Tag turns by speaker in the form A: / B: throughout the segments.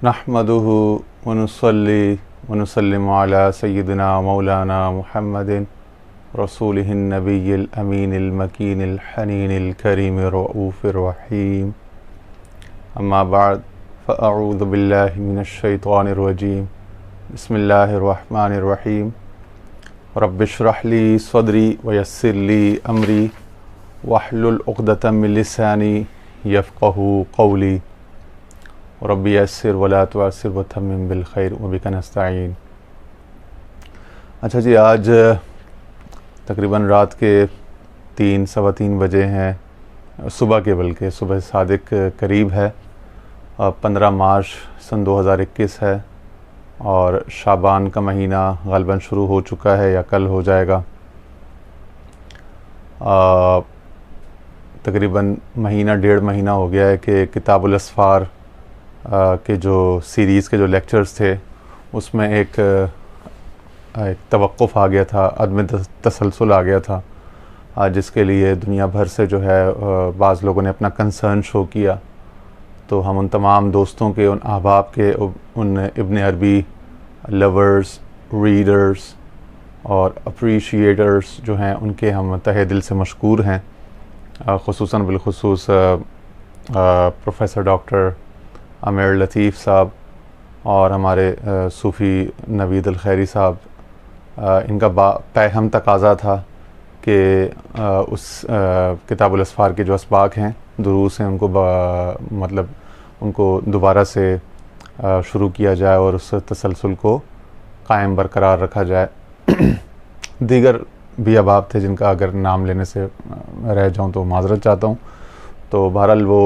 A: نحمده ونصلي ونسلم على سيدنا مولانا محمد رسوله النبي الأمين المكين الحنين الكريم الرؤوف الرحيم. أما بعد فأعوذ بالله من الشيطان الرجيم. بسم الله الرحمن الرحيم. رب اشرح لي صدري ويسر لي أمري واحلل عقدة من لساني يفقهوا قولي رب یسر ولا تعسر وتمم بالخیر وبک نستعین. اچھا جی، آج تقریباً رات کے 3 بجے ہیں، صبح کے بلکہ صبح صادق قریب ہے. 15 مارچ سن 2021 ہے اور شعبان کا مہینہ غالباً شروع ہو چکا ہے یا کل ہو جائے گا. تقریباً ڈیڑھ مہینہ ہو گیا ہے کہ کتاب الاسفار کے جو سیریز کے جو لیکچرز تھے اس میں ایک توقف آ گیا تھا، عدم تسلسل آ گیا تھا، جس کے لیے دنیا بھر سے جو ہے بعض لوگوں نے اپنا کنسرن شو کیا. تو ہم ان تمام دوستوں کے، ان احباب کے، ان ابن عربی لورز، ریڈرز اور اپریشیٹرز جو ہیں ان کے ہم تہہ دل سے مشکور ہیں. خصوصاً بالخصوص پروفیسر ڈاکٹر عامر لطیف صاحب اور ہمارے صوفی نوید الخیری صاحب. ان کا پیہم تقاضا تھا کہ اس کتاب الاسفار کے جو اسباق ہیں، دروس ہیں، ان کو مطلب ان کو دوبارہ سے شروع کیا جائے اور اس تسلسل کو قائم برقرار رکھا جائے. دیگر بھی احباب تھے جن کا اگر نام لینے سے رہ جاؤں تو معذرت چاہتا ہوں. تو بہرحال وہ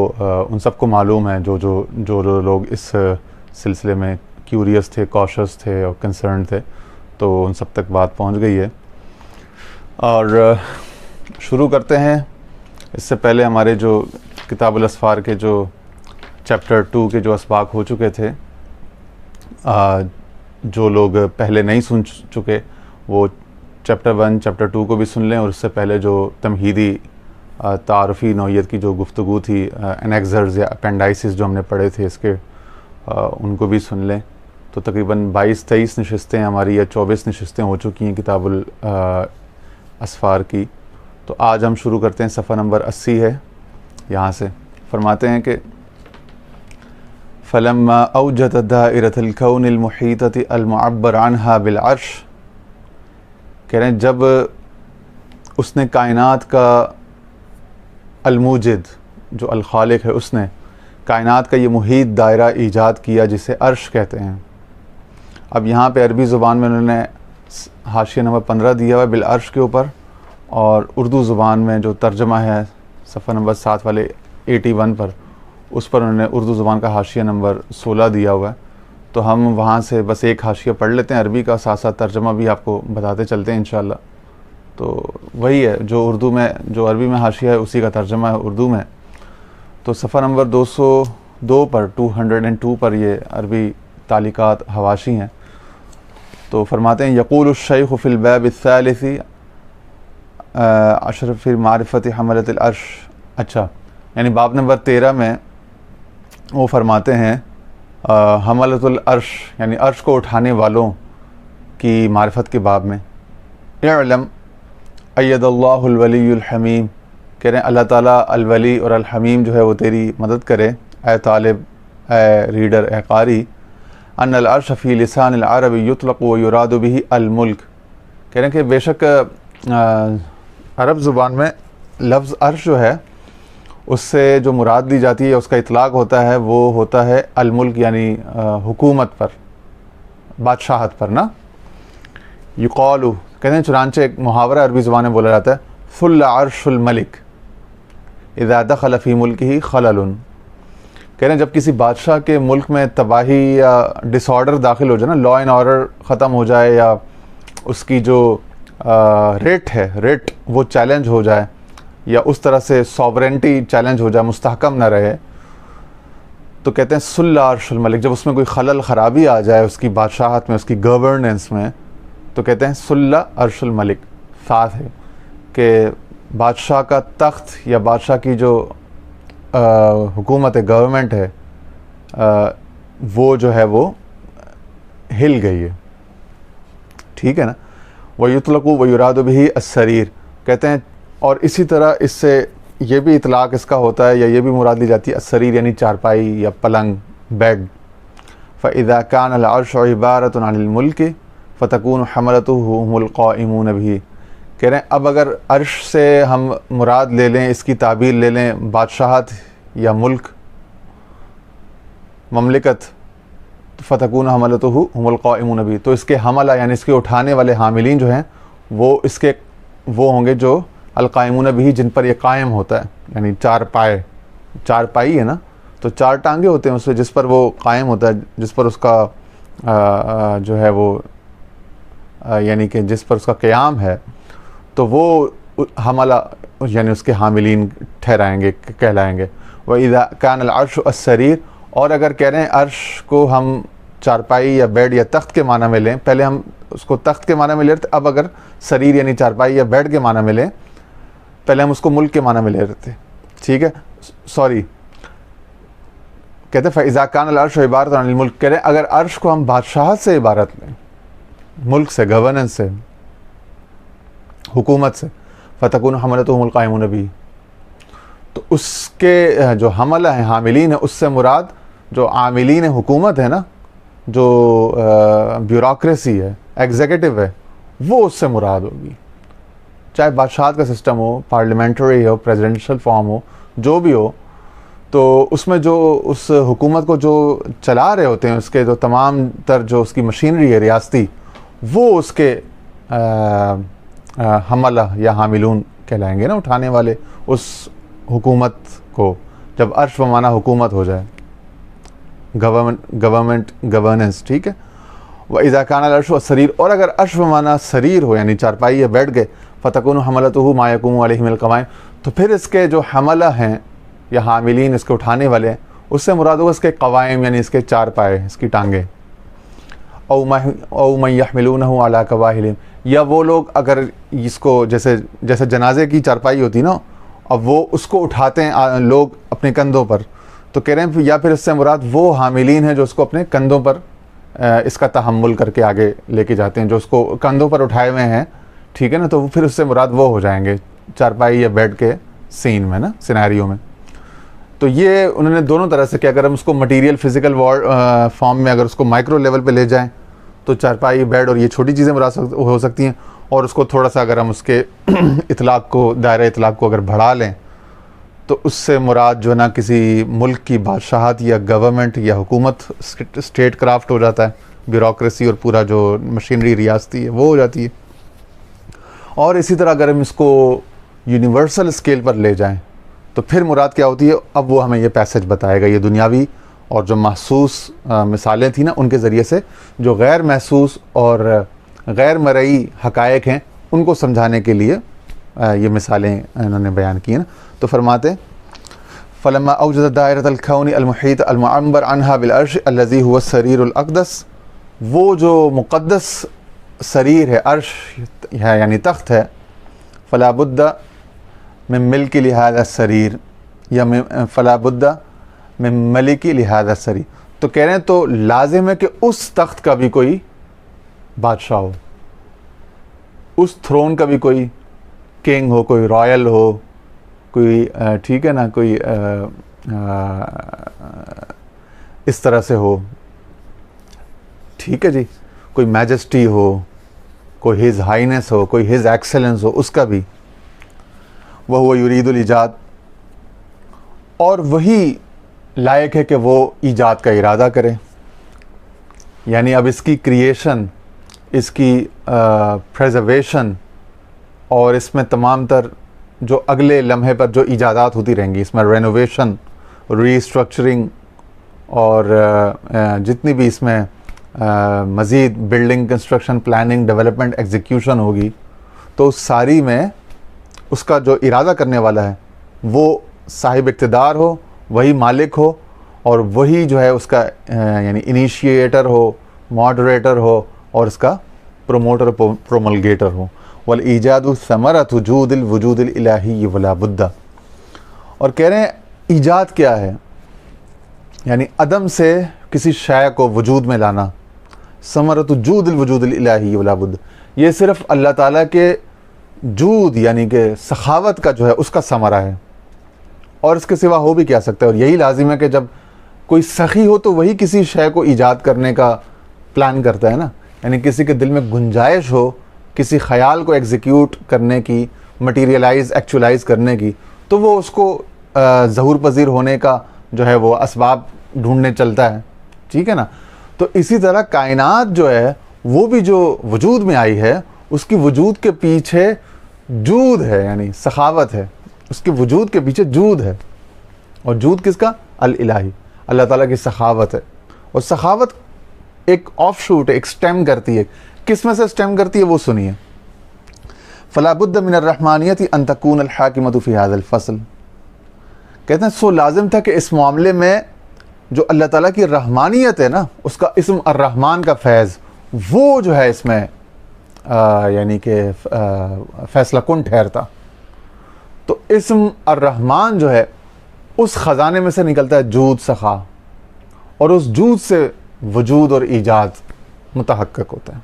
A: ان سب کو معلوم ہے جو لوگ اس سلسلے میں کیوریس تھے، کوشس تھے اور کنسرن تھے، تو ان سب تک بات پہنچ گئی ہے. اور شروع کرتے ہیں. اس سے پہلے ہمارے جو کتاب الاسفار کے جو چیپٹر 2 کے جو اسباق ہو چکے تھے، جو لوگ پہلے نہیں سن چکے وہ چیپٹر 1 چیپٹر 2 کو بھی سن لیں، اور اس سے پہلے جو تمہیدی تعارفی نوعیت کی جو گفتگو تھی، انیکزرز یا اپینڈائسز جو ہم نے پڑھے تھے اس کے، ان کو بھی سن لیں. تو تقریباً 22-23 نشستیں ہماری یا 24 نشستیں ہو چکی ہیں کتاب الاسفار کی. تو آج ہم شروع کرتے ہیں. صفحہ نمبر 80 ہے. یہاں سے فرماتے ہیں کہ فلما اوجد دائرۃ الکون المحیطۃ المعبر عنہا بالعرش، کہہ رہے ہیں جب اس نے کائنات کا الموجد جو الخالق ہے، اس نے کائنات کا یہ محیط دائرہ ایجاد کیا جسے عرش کہتے ہیں. اب یہاں پہ عربی زبان میں انہوں نے حاشیہ نمبر 15 دیا ہوا ہے بالعرش کے اوپر، اور اردو زبان میں جو ترجمہ ہے صفحہ نمبر 7 والے 81 پر، اس پر انہوں نے اردو زبان کا حاشیہ نمبر 16 دیا ہوا ہے. تو ہم وہاں سے بس ایک حاشیہ پڑھ لیتے ہیں عربی کا، ساتھ ساتھ ترجمہ بھی آپ کو بتاتے چلتے ہیں انشاءاللہ. تو وہی ہے جو اردو میں، جو عربی میں حاشیہ ہے اسی کا ترجمہ ہے اردو میں. تو صفحہ نمبر 202 پر 202 پر یہ عربی تعلیقات حواشی ہیں. تو فرماتے ہیں یقول الشیخ فی الباب الثالث عشر فی معرفت حملۃ العرش. اچھا، یعنی باب نمبر 13 میں وہ فرماتے ہیں حملۃ العرش یعنی عرش کو اٹھانے والوں کی معرفت کے باب میں. اعلم اید اللہ الولی الحمیم، کہہ رہے ہیں اللہ تعالیٰ الولی اور الحمیم جو ہے وہ تیری مدد کرے اے طالب، اے ریڈر، اے قاری. ان العرش فی لسان العرب یطلق و یراد به الملک، کہہ رہے ہیں کہ بے شک عرب زبان میں لفظ عرش جو ہے اس سے جو مراد لی جاتی ہے، اس کا اطلاق ہوتا ہے، وہ ہوتا ہے الملک یعنی حکومت پر، بادشاہت پر نا. یقال، کہتے ہیں چنانچہ ایک محاورہ عربی زبان میں بولا جاتا ہے فل عرش الملک اذا دخل فی ملکہ خلل. کہہ رہے ہیں جب کسی بادشاہ کے ملک میں تباہی یا ڈس آرڈر داخل ہو جائے نا، لا اینڈ آرڈر ختم ہو جائے، یا اس کی جو ریٹ وہ چیلنج ہو جائے، یا اس طرح سے ساورنٹی چیلنج ہو جائے، مستحکم نہ رہے، تو کہتے ہیں سل عرش الملک. جب اس میں کوئی خلل خرابی آ جائے اس کی بادشاہت میں، اس کی گورننس میں، تو کہتے ہیں سل عرش الملک. ساتھ ہے کہ بادشاہ کا تخت یا بادشاہ کی جو حکومت ہے، گورنمنٹ ہے، وہ جو ہے وہ ہل گئی ہے، ٹھیک ہے نا. وَيُطْلَقُ وَيُرَادُ بِهِ السَّرِيرُ کہتے ہیں، اور اسی طرح اس سے یہ بھی اطلاق اس کا ہوتا ہے یا یہ بھی مراد لی جاتی ہے السریر یعنی چارپائی یا پلنگ، بیڈ. فَإِذَا كَانَ الْعَرْشُ عِبَارَةٌ عَنِ الْمُلْكِ فَتَكُونُ حَمَلَتُهُ هُمُ الْقَائِمُونَ بِهِ. کہہ رہے ہیں اب اگر عرش سے ہم مراد لے لیں، اس کی تعبیر لے لیں بادشاہت یا ملک، مملکت، فتکون حملتہ ہم القائمون بہ، تو اس کے حملہ یعنی اس کے اٹھانے والے حاملین جو ہیں وہ اس کے وہ ہوں گے جو القائمون بہ جن پر یہ قائم ہوتا ہے، یعنی چار پائی ہے نا، تو چار ٹانگے ہوتے ہیں اس میں، جس پر وہ قائم ہوتا ہے، جس پر اس کا جو ہے وہ یعنی کہ جس پر اس کا قیام ہے، تو وہ حملہ یعنی اس کے حاملین ٹھہرائیں گے، کہلائیں گے. وَإِذَا كَانَ الْعَرْشُ السَّرِيرُ اور اگر کہہ رہے ہیں عرش کو ہم چارپائی یا بیڈ یا تخت کے معنی میں لیں، پہلے ہم اس کو تخت کے معنی میں لے رہے تھے، اب اگر سریر یعنی چارپائی یا بیڈ کے معنی میں لیں، پہلے ہم اس کو ملک کے معنی میں لے رہے تھے، ٹھیک ہے. سوری، کہتے ہیں فَإِذَا كَانَ الْعَرْشُ عِبَارَةٌ عَنِ الْمُلْكِ، کہہ رہے ہیں اگر عرش کو ہم بادشاہت سے عبارت لیں، ملک سے، گورننس سے، حکومت سے، فَتَكُونُ حَمَلَتُهُمُ الْقَائِمُونَ بِهِ، تو اس کے جو حملہ ہیں، حاملین ہیں، اس سے مراد جو عاملین حکومت ہے نا، جو بیوروکریسی ہے، ایگزیکٹو ہے، وہ اس سے مراد ہوگی. چاہے بادشاہت کا سسٹم ہو، پارلیمنٹری ہو، پریزیڈنشل فارم ہو، جو بھی ہو، تو اس میں جو اس حکومت کو جو چلا رہے ہوتے ہیں، اس کے جو تمام تر جو اس کی مشینری ہے ریاستی، وہ اس کے حملہ یا حاملون کہلائیں گے نا، اٹھانے والے اس حکومت کو، جب عرش بمعنی حکومت ہو جائے، گورنمنٹ گورننس، ٹھیک ہے. وَإِذَا كَانَ الْعَرْشُ السَّرِيرُ اور اگر عرش بمعنی سریر ہو یعنی چارپائی یا بیٹھ گئے، فَتَكُونُ حَمَلَتُهُ مَا يَقُومُ عَلَيْهِ مِنَ الْقَوَائِمِ، تو پھر اس کے جو حملہ ہیں یا حاملین اس کے اٹھانے والے ہیں، اس سے مراد ہوگا اس کے قوائم یعنی اس کے چار پائے، اس کی ٹانگیں. او مَن يَحْمِلُونَهُ عَلَى كَوَاهِلِهِمْ یا وہ لوگ اگر اس کو جیسے جنازے کی چارپائی ہوتی نا، اب وہ اس کو اٹھاتے ہیں لوگ اپنے کندھوں پر، تو کہہ رہے ہیں یا پھر اس سے مراد وہ حاملین ہیں جو اس کو اپنے کندھوں پر اس کا تحمل کر کے آگے لے کے جاتے ہیں، جو اس کو کندھوں پر اٹھائے ہوئے ہیں، ٹھیک ہے نا، تو پھر اس سے مراد وہ ہو جائیں گے چارپائی یا بیڈ کے سین میں نا، سینیریو میں. تو یہ انہوں نے دونوں طرح سے کہ اگر ہم اس کو مٹیریل فزیکل فارم میں اگر اس کو مائکرو لیول پہ لے جائیں تو چارپائی، بیڈ اور یہ چھوٹی چیزیں مراد ہو سکتی ہیں، اور اس کو تھوڑا سا اگر ہم اس کے اطلاق کو، دائرہ اطلاق کو اگر بڑھا لیں تو اس سے مراد جو ہے نا کسی ملک کی بادشاہت یا گورنمنٹ یا حکومت، اسٹیٹ کرافٹ ہو جاتا ہے، بیوروکریسی اور پورا جو مشینری ریاستی ہے وہ ہو جاتی ہے. اور اسی طرح اگر ہم اس کو یونیورسل اسکیل پر لے جائیں تو پھر مراد کیا ہوتی ہے، اب وہ ہمیں یہ پیسج بتائے گا. یہ دنیاوی اور جو محسوس مثالیں تھیں نا، ان کے ذریعے سے جو غیر محسوس اور غیر مرئی حقائق ہیں ان کو سمجھانے کے لیے یہ مثالیں انہوں نے بیان کی ہیں. تو فرماتے فلما اوجد دائرۃ الکون المحیط المعمر عنہا بالعرش الذی هو السریر الاقدس، وہ جو مقدس سریر ہے، عرش ہے یعنی تخت ہے، فلا بد من ملک لہذا السریر یا فلا بد من ملک لہذا السریر، تو کہہ رہے ہیں تو لازم ہے کہ اس تخت کا بھی کوئی بادشاہ ہو، اس تھرون کا بھی کوئی کنگ ہو، کوئی رائل ہو، کوئی ٹھیک ہے نا، کوئی اس طرح سے ہو، ٹھیک ہے جی، کوئی میجسٹی ہو، کوئی ہز ہائینس ہو، کوئی ہز ایکسلنس ہو، اس کا بھی. وہ یرید الایجاد، اور وہی لائق ہے کہ وہ ایجاد کا ارادہ کرے، یعنی اب اس کی کریشن، اس کی پریزرویشن اور اس میں تمام تر جو اگلے لمحے پر جو ایجادات ہوتی رہیں گی، اس میں رینوویشن، ری اسٹرکچرنگ اور جتنی بھی اس میں مزید building, construction, planning, development, execution ہوگی، تو اس ساری میں اس کا جو ارادہ کرنے والا ہے وہ صاحب اقتدار ہو، وہی مالک ہو، اور وہی جو ہے اس کا یعنی انیشیٹر ہو، ماڈریٹر ہو، اور اس کا پروموٹر، پروملگیٹر ہو. والایجاد ثمرۃ وجود الوجود الالہی ولا بد، اور کہہ رہے ہیں ایجاد کیا ہے، یعنی عدم سے کسی شے کو وجود میں لانا، ثمرۃ جود الوجود الالہی ولا بد، یہ صرف اللہ تعالیٰ کے جود یعنی کہ سخاوت کا جو ہے اس کا ثمرہ ہے، اور اس کے سوا ہو بھی کیا سکتا ہے. اور یہی لازم ہے کہ جب کوئی سخی ہو تو وہی کسی شے کو ایجاد کرنے کا پلان کرتا ہے نا. یعنی کسی کے دل میں گنجائش ہو کسی خیال کو ایگزیکیوٹ کرنے کی، مٹیریلائز ایکچولائز کرنے کی، تو وہ اس کو ظہور پذیر ہونے کا جو ہے وہ اسباب ڈھونڈنے چلتا ہے. ٹھیک ہے نا. تو اسی طرح کائنات جو ہے وہ بھی جو وجود میں آئی ہے اس کی وجود کے پیچھے جود ہے، یعنی سخاوت ہے. اس کے وجود کے پیچھے جود ہے، اور جود کس کا؟ الالہی، اللہ تعالیٰ کی سخاوت ہے. اور سخاوت ایک آف شوٹ ہے، ایک سٹیم کرتی ہے. کس میں سے سٹیم کرتی ہے وہ سنیے. فلا بد من الرحمانیت ان تکون الحاکمۃ فی ھذا الفصل. کہتے ہیں سو لازم تھا کہ اس معاملے میں جو اللہ تعالیٰ کی رحمانیت ہے نا، اس کا اسم الرحمن کا فیض، وہ جو ہے اس میں یعنی کہ فیصلہ کن ٹھہرتا. تو اسم الرحمن جو ہے اس خزانے میں سے نکلتا ہے جود سخا، اور اس جود سے وجود اور ایجاد متحقق ہوتا ہے.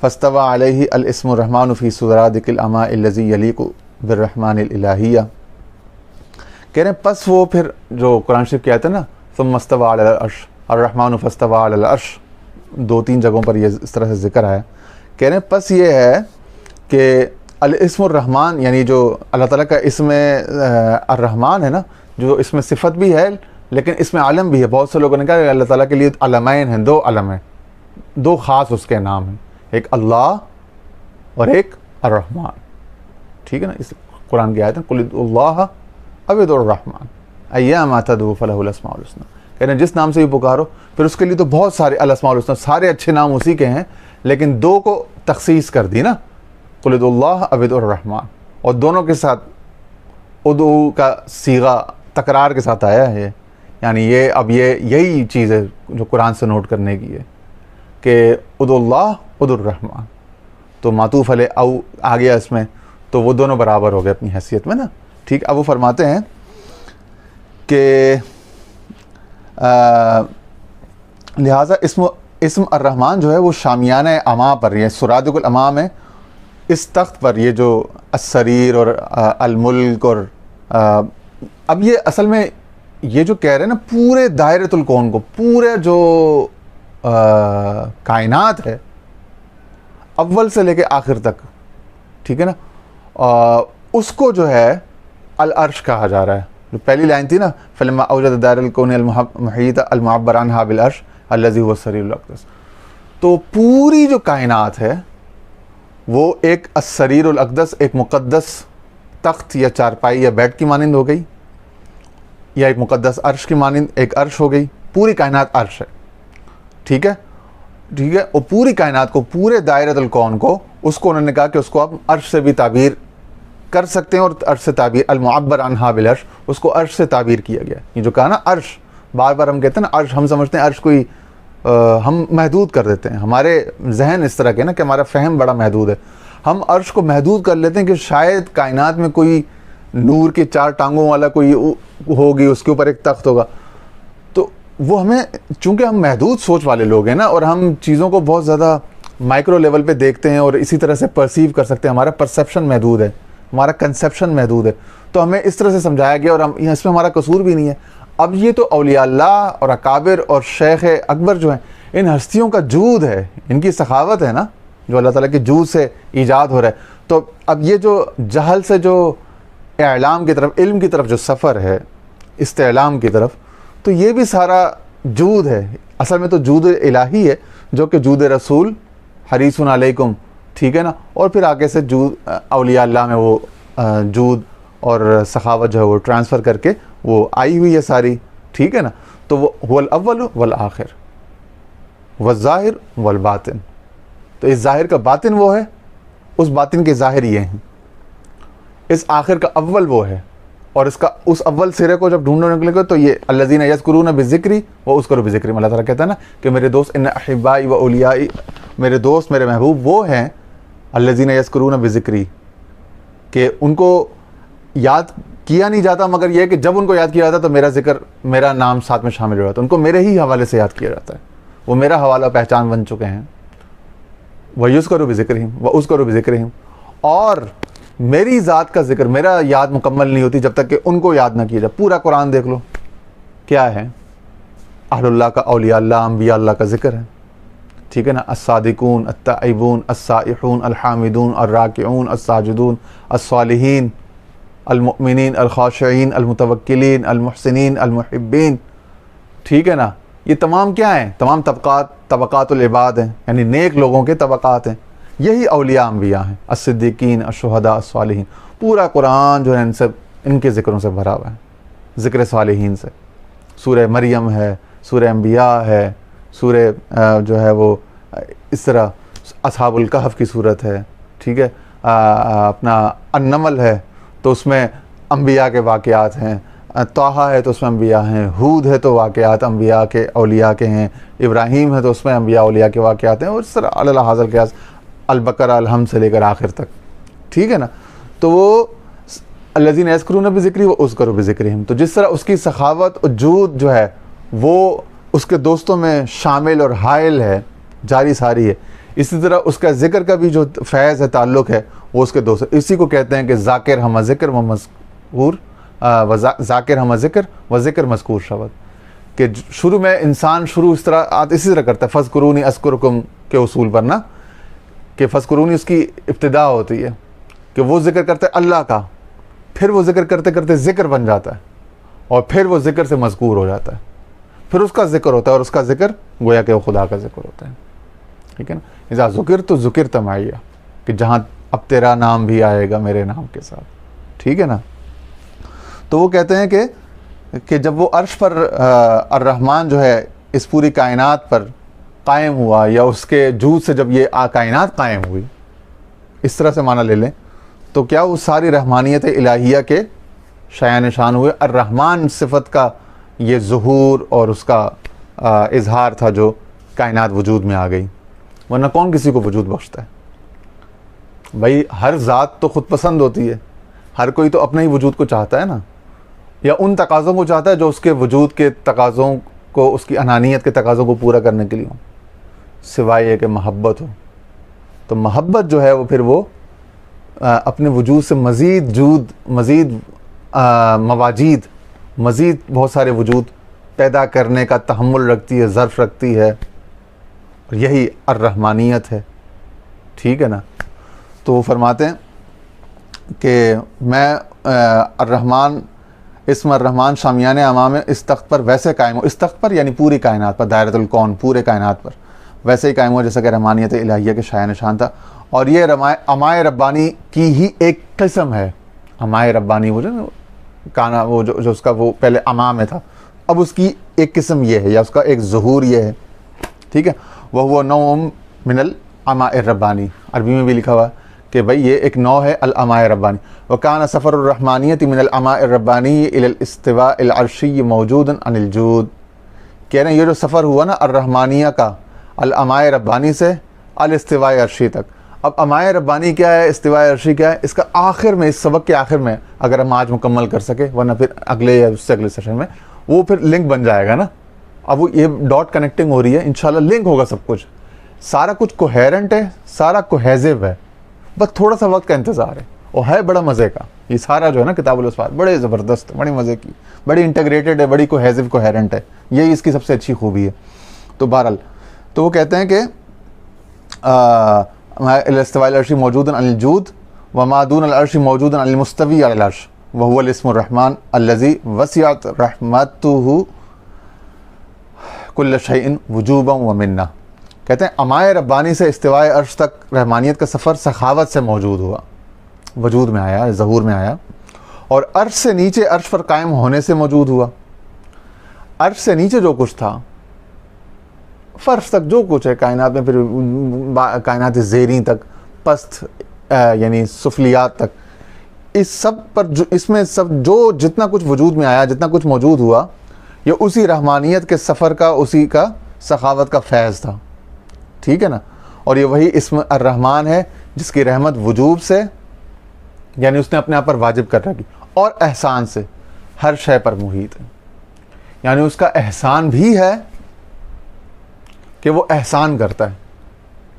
A: فاستوى علیہ الاسم الرحمن فی سرادق الاماء الذی یلیق بالرحمن الالہیہ. کہہ رہے ہیں پس وہ پھر جو قرآن شریف کی آیت ہے نا، ثم استوى علی العرش الرحمن فاستوى علی العرش، 2-3 جگہوں پر یہ اس طرح سے ذکر ہے. کہہ رہے ہیں پس یہ ہے کہ الاسم الرحمن یعنی جو اللہ تعالیٰ کا اسم الرحمن ہے نا، جو اس میں صفت بھی ہے لیکن اس میں علم بھی ہے. بہت سے لوگوں نے کہا کہ اللہ تعالیٰ کے لیے علمین ہیں، 2 علم ہیں، 2 خاص اس کے نام ہیں، ایک اللہ اور ایک الرحمن. ٹھیک ہے نا. اس قرآن کی آیت ہے قل ادعوا اللہ او ادعوا الرحمن ایما تدعوا فلہ الاسماء الحسنی. کہتے ہیں جس نام سے بھی پکارو، پھر اس کے لیے تو بہت سارے الاسماء الحسنی، سارے اچھے نام اسی کے ہیں، لیکن 2 کو تخصیص کر دی نا، قل ادعوا اللہ او ادعوا الرحمن. اور دونوں کے ساتھ ادعو کا صیغہ تکرار کے ساتھ آیا ہے. یعنی یہ اب یہی چیز ہے جو قرآن سے نوٹ کرنے کی ہے کہ ادعوا اللہ ادعوا الرحمن. تو معطوف علیہ او آ گیا اس میں، تو وہ دونوں برابر ہو گئے اپنی حیثیت میں نا. ٹھیک. اب وہ فرماتے ہیں کہ لہٰذا اسم الرحمن جو ہے وہ شامیانہ اما پر، یہ سرادق الاما میں اس تخت پر، یہ جو السریر اور الملک، اور اب یہ اصل میں یہ جو کہہ رہے ہیں نا پورے دائرۃ الکون کو، پورے جو کائنات ہے اول سے لے کے آخر تک، ٹھیک ہے نا، اس کو جو ہے العرش کہا جا رہا ہے. جو پہلی لائن تھی نا فلما اوجد دار الکون المحیط المعبر عنہا بالعرش الذی هو السریر الاقدس. تو پوری جو کائنات ہے وہ ایک السریر الاقدس، ایک مقدس تخت یا چارپائی یا بیڈ کی مانند ہو گئی، یا ایک مقدس عرش کی مانند ایک عرش ہو گئی. پوری کائنات عرش ہے. ٹھیک ہے. ٹھیک ہے. اور پوری کائنات کو، پورے دائرۃ الکون کو، اس کو انہوں نے کہا کہ اس کو آپ عرش سے بھی تعبیر کر سکتے ہیں، اور عرش سے تعبیر المعبر عنہا بالعرش، اس کو عرش سے تعبیر کیا گیا. یہ جو کہا نا عرش، بار بار ہم کہتے ہیں نا عرش، ہم سمجھتے ہیں عرش کوئی ہم محدود کر دیتے ہیں، ہمارے ذہن اس طرح کے نا کہ ہمارا فہم بڑا محدود ہے. ہم عرش کو محدود کر لیتے ہیں کہ شاید کائنات میں کوئی نور کی 4 ٹانگوں والا کوئی ہوگی، اس کے اوپر ایک تخت ہوگا. تو وہ ہمیں، چونکہ ہم محدود سوچ والے لوگ ہیں نا، اور ہم چیزوں کو بہت زیادہ مائکرو لیول پہ دیکھتے ہیں اور اسی طرح سے پرسیو کر سکتے ہیں، ہمارا پرسیپشن محدود ہے، ہمارا کنسیپشن محدود ہے. تو ہمیں اس طرح سے سمجھایا گیا، اور ہم اس میں ہمارا قصور بھی نہیں ہے. اب یہ تو اولیاء اللہ اور اکابر اور شیخ اکبر جو ہیں، ان ہستیوں کا جود ہے، ان کی سخاوت ہے نا، جو اللہ تعالیٰ کے جود سے ایجاد ہو رہا ہے. تو اب یہ جو جہل سے جو اعلام کی طرف، علم کی طرف جو سفر ہے، استعلام کی طرف، تو یہ بھی سارا جود ہے. اصل میں تو جود الہی ہے، جو کہ جود رسول حریص علیکم، ٹھیک ہے نا. اور پھر آگے سے جود اولیاء اللہ میں وہ جود اور سخاوت جو ہے وہ ٹرانسفر کر کے وہ آئی ہوئی ہے ساری، ٹھیک ہے نا. تو وہ هو الاول والآخر والظاہر والباطن. تو اس ظاہر کا باطن وہ ہے، اس باطن کے ظاہر یہ ہیں، اس آخر کا اول وہ ہے. اور اس کا اس اول سرے کو جب ڈھونڈنے نکلے گا تو یہ الذین یذکرون بذکری واذکروا بذکری. اللہ تعالیٰ کہتا ہے نا کہ میرے دوست ان احبائی و اولیائی، میرے دوست میرے محبوب وہ ہیں الذین یذکرون بذکری، کہ ان کو یاد کیا نہیں جاتا مگر یہ کہ جب ان کو یاد کیا جاتا تو میرا ذکر، میرا نام ساتھ میں شامل ہو جاتا ہے، ان کو میرے ہی حوالے سے یاد کیا جاتا ہے، وہ میرا حوالہ پہچان بن چکے ہیں. وَيُذْكَرُ بِذِكْرِهِمْ وَأُذْكَرُ بِذِكْرِهِمْ. اور میری ذات کا ذکر، میرا یاد مکمل نہیں ہوتی جب تک کہ ان کو یاد نہ کیا جائے. پورا قرآن دیکھ لو کیا ہے، اہل اللہ کا، اولیاء اللہ، انبیاء اللہ کا ذکر ہے. ٹھیک ہے نا، الصادقون، التائبون، السائحون، الحامدون، الراکعون، الساجدون، الصالحین، المؤمنین، الخاشعین، المتوکلین، المحسنین، المحبین. ٹھیک ہے نا، یہ تمام کیا ہیں؟ تمام طبقات العباد ہیں، یعنی نیک لوگوں کے طبقات ہیں. یہی اولیاء انبیاء ہیں، الصدیقین، الشہداء، الصالحین. پورا قرآن جو ہے ان کے ذکروں سے بھرا ہوا ہے، ذکر صالحین سے. سورہ مریم ہے، سورہ انبیاء ہے، سورہ جو ہے وہ اس طرح اصحاب الکہف کی صورت ہے. ٹھیک ہے، اپنا النمل ہے تو اس میں انبیاء کے واقعات ہیں، طٰہٰ ہے تو اس میں انبیاء ہیں، ہود ہے تو واقعات انبیاء کے، اولیاء کے ہیں، ابراہیم ہے تو اس میں انبیاء اولیاء کے واقعات ہیں، اور اس طرح علی حاضر القیاس البقرہ، الحمد سے لے کر آخر تک. ٹھیک ہے نا، تو وہ الذین یذکرون بذکری واذکر بذکرہم. تو جس طرح اس کی سخاوت اور جود جو ہے وہ اس کے دوستوں میں شامل اور حائل ہے، جاری ساری ہے، اسی طرح اس کا ذکر کا بھی جو فیض ہے، تعلق ہے، وہ اس کے دوست. اسی کو کہتے ہیں کہ ذاکر ہمہ ذکر و مذکور، ذاکر ہمہ ذکر و ذکر مذکور شود. کہ شروع میں انسان اس طرح اسی طرح کرتا ہے، فذکرونی اذکرکم کے اصول پر نا، کہ فذکرونی اس کی ابتدا ہوتی ہے کہ وہ ذکر کرتے اللہ کا، پھر وہ ذکر کرتے کرتے ذکر بن جاتا ہے، اور پھر وہ ذکر سے مذکور ہو جاتا ہے، پھر اس کا ذکر ہوتا ہے، اور اس کا ذکر گویا کہ وہ خدا کا ذکر ہوتا ہے. ٹھیک ہے نا، اذا ذکرت ذکرت معی، کہ جہاں اب تیرا نام بھی آئے گا میرے نام کے ساتھ. ٹھیک ہے نا، تو وہ کہتے ہیں کہ جب وہ عرش پر الرحمن جو ہے اس پوری کائنات پر قائم ہوا، یا اس کے جود سے جب یہ کائنات قائم ہوئی، اس طرح سے معنی لے لیں تو کیا وہ ساری رحمانیت الہیہ کے شایع نشان ہوئے. الرحمن صفت کا یہ ظہور اور اس کا اظہار تھا جو کائنات وجود میں آ گئی، ورنہ کون کسی کو وجود بخشتا ہے؟ بھائی ہر ذات تو خود پسند ہوتی ہے، ہر کوئی تو اپنے ہی وجود کو چاہتا ہے نا، یا ان تقاضوں کو چاہتا ہے جو اس کے وجود کے تقاضوں کو، اس کی انانیت کے تقاضوں کو پورا کرنے کے لیے ہوں، سوائے یہ کہ محبت ہو. تو محبت جو ہے وہ پھر وہ اپنے وجود سے مزید جود، مزید مواجید، مزید بہت سارے وجود پیدا کرنے کا تحمل رکھتی ہے، ظرف رکھتی ہے، اور یہی الرحمانیت ہے. ٹھیک ہے نا، تو وہ فرماتے ہیں کہ میں الرحمن، اسم الرحمن شامیان امام اس تخت پر ویسے قائم ہوں، اس تخت پر یعنی پوری کائنات پر، دائرۃ الکون، پورے کائنات پر ویسے ہی قائم ہوا جیسا کہ رحمانیت الہیہ کے شایع نشان تھا. اور یہ امائے ربانی کی ہی ایک قسم ہے. امائے ربانی وہ جو کانا، وہ جو اس کا وہ پہلے اما میں تھا، اب اس کی ایک قسم یہ ہے، یا اس کا ایک ظہور یہ ہے. ٹھیک ہے، وہ نوع من الاماء الربانی، عربی میں بھی لکھا ہوا کہ بھئی یہ ایک نوع ہے الاماء ربانی. وکان سفر الرحمانیت من الاماء الربانی الى الاستواء العرشی موجود عن الجود. کہہ رہے ہیں یہ جو سفر ہوا نا الرحمانیہ کا، الاماء ربانی سے الاستواء عرشی تک. اب اماء ربانی کیا ہے، استواء عرشی کیا ہے، اس کا آخر میں، اس سبق کے آخر میں اگر ہم آج مکمل کر سکے، ورنہ پھر اگلے یا اس سے اگلے سیشن میں وہ پھر لنک بن جائے گا نا. اب وہ یہ ڈاٹ کنیکٹنگ ہو رہی ہے، انشاءاللہ لنک ہوگا سب کچھ، سارا کچھ کوہیرنٹ ہے، سارا کوہیزو ہے، بس تھوڑا سا وقت کا انتظار ہے، اور ہے بڑا مزے کا. یہ سارا جو ہے نا کتاب الاسفار بڑے زبردست، بڑی مزے کی، بڑی انٹیگریٹڈ ہے، بڑی کوہیزو کوہیرنٹ ہے، یہی اس کی سب سے اچھی خوبی ہے. تو بہرحال تو وہ کہتے ہیں کہ الاستواء العرشی موجود عن الجود وما دون العرش موجود عن المستوی علی العرش وهو الاسم الرحمن الذي وسعت رحمته كل شيء وجوبا ومنا. کہتے ہیں امائے ربانی سے استواء عرش تک رحمانیت کا سفر سخاوت سے موجود ہوا، وجود میں آیا، ظہور میں آیا، اور عرش سے نیچے، عرش پر قائم ہونے سے موجود ہوا. عرش سے نیچے جو کچھ تھا، فرش تک جو کچھ ہے کائنات میں، پھر کائنات زیریں تک، پست یعنی سفلیات تک، اس سب پر اس میں سب جو جتنا کچھ وجود میں آیا، جتنا کچھ موجود ہوا، یہ اسی رحمانیت کے سفر کا، اسی کا سخاوت کا فیض تھا. ٹھیک ہے نا، اور یہ وہی اسم الرحمن ہے جس کی رحمت وجوب سے، یعنی اس نے اپنے آپ پر واجب کر رکھی، اور احسان سے، ہر شے پر محیط ہے، یعنی اس کا احسان بھی ہے کہ وہ احسان کرتا ہے،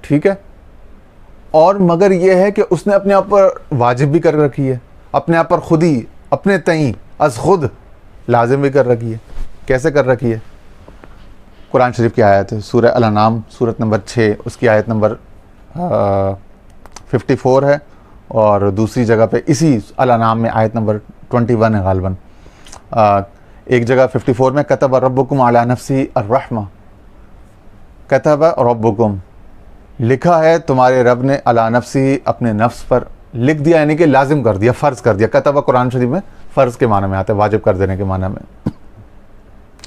A: ٹھیک ہے، اور مگر یہ ہے کہ اس نے اپنے آپ پر واجب بھی کر رکھی ہے، اپنے آپ پر خود ہی اپنے تئیں از خود لازم بھی کر رکھی ہے۔ کیسے کر رکھی ہے؟ قرآن شریف کی آیت ہے، سورہ الانعام سورت نمبر 6، اس کی آیت نمبر 54 ہے، اور دوسری جگہ پہ اسی الانعام میں آیت نمبر 21 ہے غالباً۔ ایک جگہ 54 میں کتب ربکم علی نفسی الرحمہ، کتب ربکم، لکھا ہے تمہارے رب نے، علی نفسی، اپنے نفس پر، لکھ دیا یعنی کہ لازم کر دیا، فرض کر دیا۔ کتبہ قرآن شریف میں فرض کے معنی میں آتا ہے، واجب کر دینے کے معنی میں،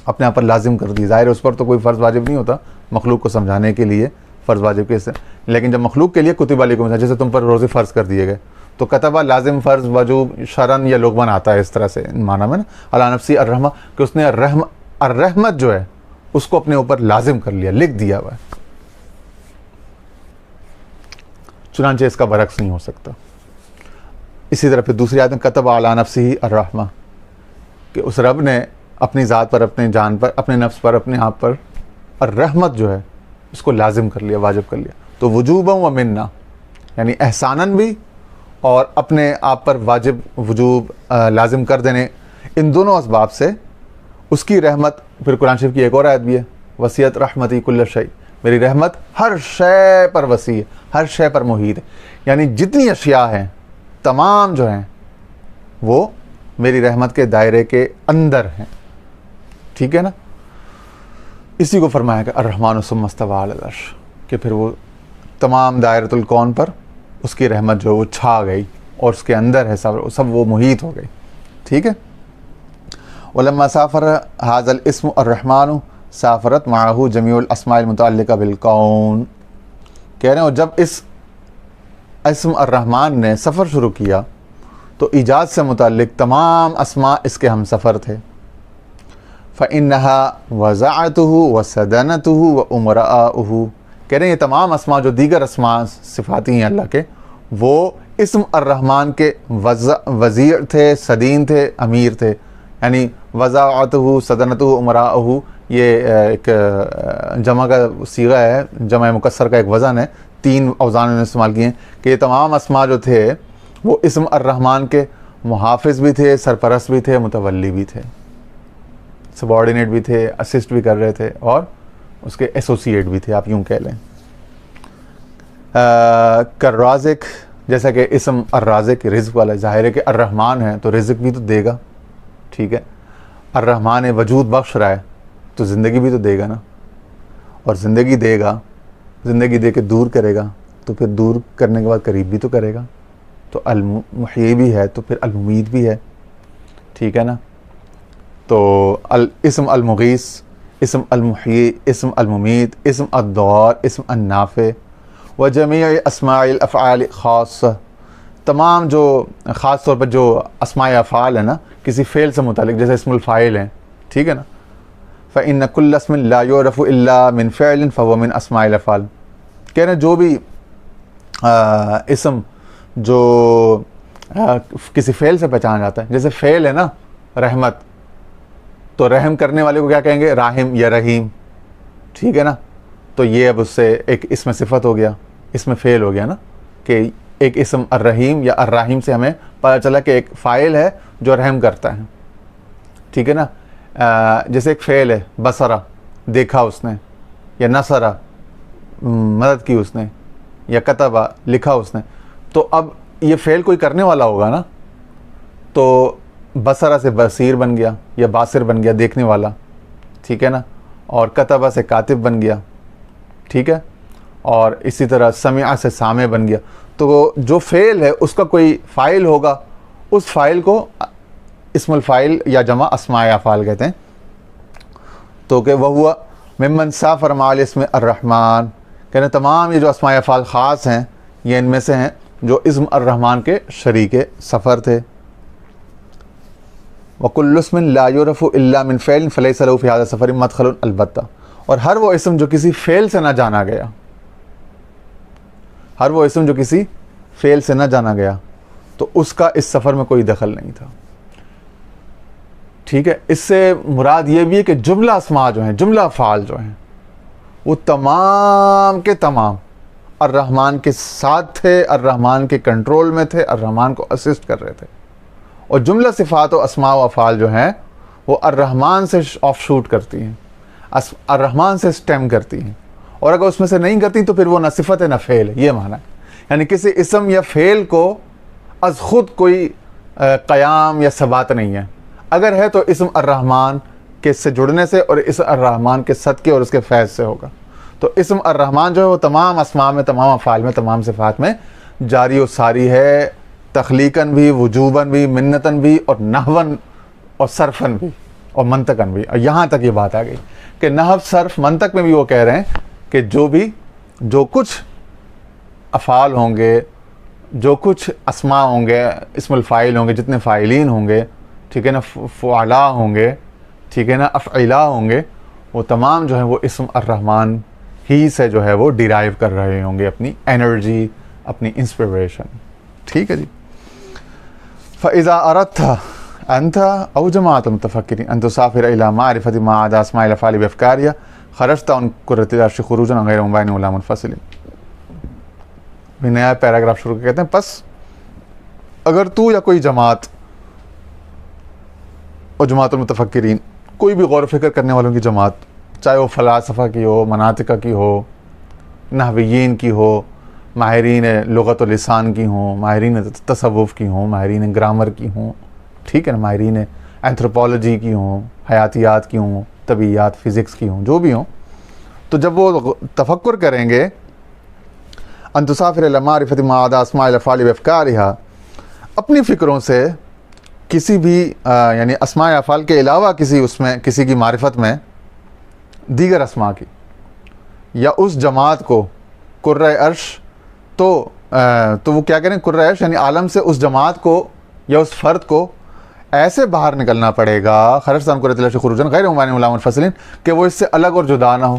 A: اپنے آپ پر لازم کر دی۔ ظاہر ہے اس پر تو کوئی فرض واجب نہیں ہوتا، مخلوق کو سمجھانے کے لیے فرض واجب کیسے، لیکن جب مخلوق کے لیے کتب علیکم، جیسے تم پر روزے فرض کر دیے گئے، تو کتبہ لازم، فرض، وجوب، شرعن یا لغوً آتا ہے اس طرح سے معنی میں نا، علی نفسی الرحمہ، کہ اس نے الرحمت جو ہے اس کو اپنے اوپر لازم کر لیا، لکھ دیا ہوا ہے۔ چنانچہ اس کا برعکس نہیں ہو سکتا۔ اسی طرح پھر دوسری آیت میں کتب علی نفسہ الرحمہ، کہ اس رب نے اپنی ذات پر، اپنے جان پر، اپنے نفس پر، اپنے آپ پر الرحمت جو ہے اس کو لازم کر لیا، واجب کر لیا۔ تو وجوبا و منا، یعنی احساناً بھی اور اپنے آپ پر واجب وجوب لازم کر دینے، ان دونوں اسباب سے اس کی رحمت۔ پھر قرآن شریف کی ایک اور آیت بھی ہے، وسعت رحمتی کل شیء، میری رحمت ہر شے پر وسیع ہے، ہر شے پر محیط ہے، یعنی جتنی اشیاء ہیں تمام جو ہیں وہ میری رحمت کے دائرے کے اندر ہیں، ٹھیک ہے نا۔ اسی کو فرمایا کہ الرحمن ثم استوى علی العرش، کہ پھر وہ تمام دائرۃ الکون پر اس کی رحمت جو وہ چھا گئی اور اس کے اندر ہے، سب وہ محیط ہو گئی، ٹھیک ہے۔ ولما سافر هذا الاسم الرحمن سافرت معه جميع الاسماء المتعلقہ بالکون، کہہ رہے ہیں جب اس اسم الرحمن نے سفر شروع کیا تو ایجاد سے متعلق تمام اسماء اس کے ہم سفر تھے۔ فإنها وزعته وسدنته وأمراؤه، کہہ رہے ہیں یہ تمام اسماء جو دیگر اسماء صفاتی ہیں اللہ کے، وہ اسم الرحمن کے وزیر تھے، سدین تھے، امیر تھے، یعنی وزعته سدنته امراؤه، یہ ایک جمع کا صیغہ ہے، جمع مکسر کا ایک وزن ہے، 3 اوزان نے استعمال کیے ہیں، کہ یہ تمام اسماء جو تھے وہ اسم الرحمن کے محافظ بھی تھے، سرپرست بھی تھے، متولی بھی تھے، سبارڈینیٹ بھی تھے، اسسٹ بھی کر رہے تھے، اور اس کے ایسوسیٹ بھی تھے، آپ یوں کہہ لیں۔ کررازق، جیسا کہ اسم الرازق رزق والا، ظاہر ہے کہ الرحمن ہے تو رزق بھی تو دے گا، ٹھیک ہے۔ الرحمن ہے، وجود بخش رہا ہے تو زندگی بھی تو دے گا نا، اور زندگی دے گا، زندگی دے کے دور کرے گا تو پھر دور کرنے کے بعد قریب بھی تو کرے گا، تو المحیی بھی ہے تو پھر الممید بھی ہے، ٹھیک ہے نا۔ تو اسم المغیث، اسم المحیی، اسم الممید، اسم الضار، اسم النافع، وجمیع اسماء الافعال خاصہ، تمام جو خاص طور پر جو اسماء افعال ہیں نا کسی فعل سے متعلق، جیسے اسم الفاعل ہیں، ٹھیک ہے نا۔ فإن كل اسم لا يعرف إلا من فعل فهو من اسماء الافعال، کہہ رہے ہیں جو بھی اسم جو کسی فعل سے پہچانا جاتا ہے، جیسے فعل ہے نا رحمت، تو رحم کرنے والے کو کیا کہیں گے؟ راحم یا رحیم، ٹھیک ہے نا۔ تو یہ اب اس سے ایک اسم صفت ہو گیا، اسم فعل ہو گیا نا، کہ ایک اسم الرحیم یا الرحیم سے ہمیں پتہ چلا کہ ایک فاعل ہے جو رحم کرتا ہے، ٹھیک ہے نا۔ جیسے ایک فعل ہے بصرہ، دیکھا اس نے، یا نصرہ، مدد کی اس نے، یا کتبہ، لکھا اس نے، تو اب یہ فعل کوئی کرنے والا ہوگا نا، تو بصرہ سے بصیر بن گیا یا باصر بن گیا، دیکھنے والا، ٹھیک ہے نا، اور کتبہ سے کاتب بن گیا، ٹھیک ہے، اور اسی طرح سمع سے سامع بن گیا۔ تو جو فعل ہے اس کا کوئی فاعل ہوگا، اس فاعل کو اسم الفاعل یا جمع اسماء افعال کہتے ہیں۔ تو کہ وہ ممن سافر مع الاسم الرحمن، کہتے ہیں تمام یہ جو اسماء افعال خاص ہیں یہ ان میں سے ہیں جو اسم الرحمن کے شریک سفر تھے۔ وَكُلُّ اسْمٍ لَا يُعْرَفُ إِلَّا مِنْ فِعْلٍ فَلَيْسَ لَهُ فِي هَذَا السَّفَرِ مَدْخَلٌ، البتہ، اور ہر وہ اسم جو کسی فعل سے نہ جانا گیا، ہر وہ اسم جو کسی فعل سے نہ جانا گیا تو اس کا اس سفر میں کوئی دخل نہیں تھا، ٹھیک ہے، اس سے مراد یہ بھی ہے کہ جملہ اسماء جو ہیں، جملہ افعال جو ہیں، وہ تمام کے تمام الرحمن کے ساتھ تھے، الرحمن کے کنٹرول میں تھے، الرحمن کو اسسٹ کر رہے تھے. اور جملہ صفات و اسماء و افعال جو ہیں وہ الرحمن سے آف شوٹ کرتی ہیں، الرحمن سے سٹیم کرتی ہیں، اور اگر اس میں سے نہیں کرتی تو پھر وہ نہ صفت ہے نہ فعل ہے. یہ معنی ہے، یعنی کسی اسم یا فعل کو از خود کوئی قیام یا ثبات نہیں ہے. اگر ہے تو اسم الرحمن کے سے جڑنے سے اور اسم الرحمن کے صدقے اور اس کے فیض سے ہوگا. تو اسم الرحمن جو ہے وہ تمام اسماء میں، تمام افعال میں، تمام صفات میں جاری و ساری ہے، تخلیقاً بھی، وجوباً بھی، منتاً بھی، اور نحواً اور صرفاً بھی اور منطقاً بھی. اور یہاں تک یہ بات آ گئی کہ نحو، صرف، منطق میں بھی وہ کہہ رہے ہیں کہ جو کچھ افعال ہوں گے، جو کچھ اسماء ہوں گے، اسم الفاعل ہوں گے، جتنے فاعلین ہوں گے، ٹھیک ہے نا، فعلاء ہوں گے، ٹھیک ہے نا، افعلاء ہوں گے، وہ تمام جو ہیں وہ اسم الرحمن ہی سے جو ہے وہ ڈیرائیو کر رہے ہوں گے اپنی انرجی، اپنی انسپریشن. ٹھیک ہے جی. فَإِذَا أَرَدْتَ أَنْتَ أَوْ جَمَاعَةُ الْمُتَفَكِّرِينَ أَنْ تُسَافِرَ إِلَى مَعْرِفَةِ مَا عَدَى أَسْمَاءِ الْأَفْعَالِ بِأَفْكَارِهَا خَرَجْتَ عَنْ كُرَّةِ الْعَرْشِ خُرُوجًا غَيْرَ مُبَيِّنٍ وَلَا مُنْفَصِلٍ. بھی نیا پیراگراف شروع کہتے ہیں، پس اگر تو یا کوئی جماعت اور جماعت المتفکرین، کوئی بھی غور و فکر کرنے والوں کی جماعت، چاہے وہ فلاسفہ کی ہو، مناطقہ کی ہو، نحویین کی ہو، ماہرین لغت و لسان کی ہوں، ماہرین تصوف کی ہوں، ماہرین گرامر کی ہوں، ٹھیک ہے نا، ماہرین اینتھروپولوجی کی ہوں، حیاتیات کی ہوں، طبیعیات، فزکس کی ہوں، جو بھی ہوں، تو جب وہ تفکر کریں گے ان تسافر الی معرفۃ ما عدا اسماء الافعال بافکارها، اپنی فکروں سے کسی بھی یعنی اسماء افعال کے علاوہ کسی کی معرفت میں دیگر اسماء کی، یا اس جماعت کو قرۂ عرش، تو وہ کیا کہیں، قرۂ عرش یعنی عالم سے اس جماعت کو یا اس فرد کو ایسے باہر نکلنا پڑے گا، خرجت عن قرۃ العرش خروجا غیر مبین ولا منفصل، کہ وہ اس سے الگ اور جدا نہ ہو،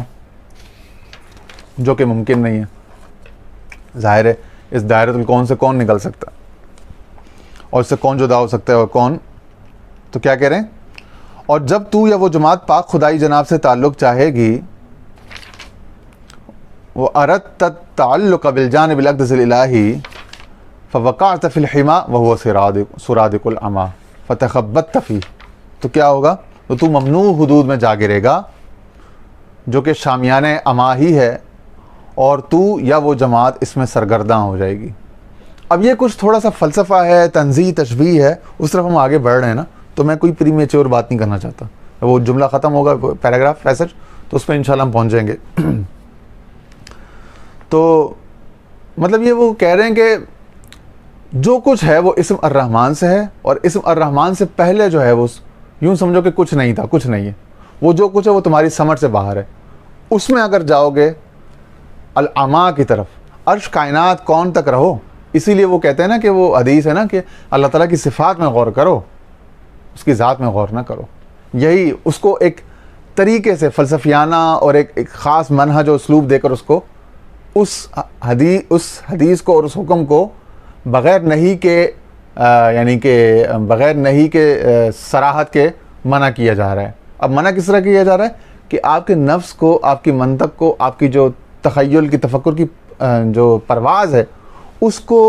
A: جو کہ ممکن نہیں ہے. ظاہر ہے اس دائرۃ الکون سے کون نکل سکتا، اور اس سے کون جدا ہو سکتا ہے اور کون. تو کیا کہہ رہے ہیں، اور جب تو یا وہ جماعت پاک خدائی جناب سے تعلق چاہے گی، وہ اردت التعلق بالجانب الاقدس الالہی فوقعت فی الحما وهو سرادق العما فتخبطت فیہ، تو کیا ہوگا، تو ممنوع حدود میں جا گرے گا جو کہ شامیان عما ہی ہے، اور تو یا وہ جماعت اس میں سرگرداں ہو جائے گی. اب یہ کچھ تھوڑا سا فلسفہ ہے، تنزیہ، تشبیہ ہے، اس طرف ہم آگے بڑھ رہے ہیں نا، تو میں کوئی پری میچور بات نہیں کرنا چاہتا. وہ جملہ ختم ہوگا، پیراگراف پیسج، تو اس پہ انشاءاللہ ہم پہنچ جائیں گے. تو مطلب یہ وہ کہہ رہے ہیں کہ جو کچھ ہے وہ اسم الرحمن سے ہے، اور اسم الرحمن سے پہلے جو ہے وہ یوں سمجھو کہ کچھ نہیں تھا، کچھ نہیں ہے. وہ جو کچھ ہے وہ تمہاری سمجھ سے باہر ہے. اس میں اگر جاؤ گے العما کی طرف، عرش، کائنات، کون تک رہو. اسی لیے وہ کہتے ہیں نا کہ وہ حدیث ہے نا کہ اللہ تعالیٰ کی صفات میں غور کرو، اس کی ذات میں غور نہ کرو. یہی اس کو ایک طریقے سے فلسفیانہ اور ایک خاص منہج و اسلوب دے کر اس کو اس حدیث کو اور اس حکم کو بغیر نہیں کے یعنی کہ بغیر نہیں کے صراحت کے منع کیا جا رہا ہے. اب منع کس طرح کیا جا رہا ہے کہ آپ کے نفس کو، آپ کی منطق کو، آپ کی جو تخیل کی، تفکر کی جو پرواز ہے، اس کو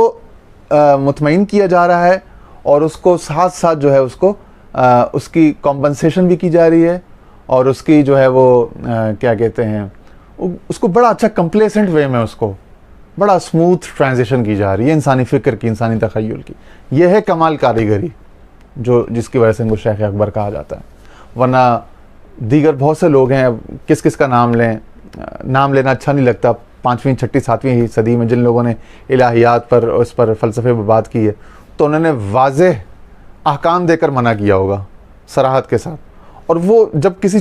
A: مطمئن کیا جا رہا ہے، اور اس کو ساتھ ساتھ جو ہے اس کو اس کی کمپنسیشن بھی کی جا رہی ہے، اور اس کی جو ہے وہ کیا کہتے ہیں، اس کو بڑا اچھا کمپلیسنٹ وے میں اس کو بڑا اسموتھ ٹرانزیشن کی جا رہی ہے انسانی فکر کی، انسانی تخیل کی. یہ ہے کمال کاریگری جس کی وجہ سے ان کو شیخ اکبر کہا جاتا ہے. ورنہ دیگر بہت سے لوگ ہیں، کس کا نام لیں، نام لینا اچھا نہیں لگتا. 5ویں 6ٹھی 7ویں صدی میں جن لوگوں نے الہیات پر، اس پر فلسفے پر بات کی ہے، تو انہوں نے واضح احکام دے کر منع کیا ہوگا صراحت کے ساتھ. اور وہ جب کسی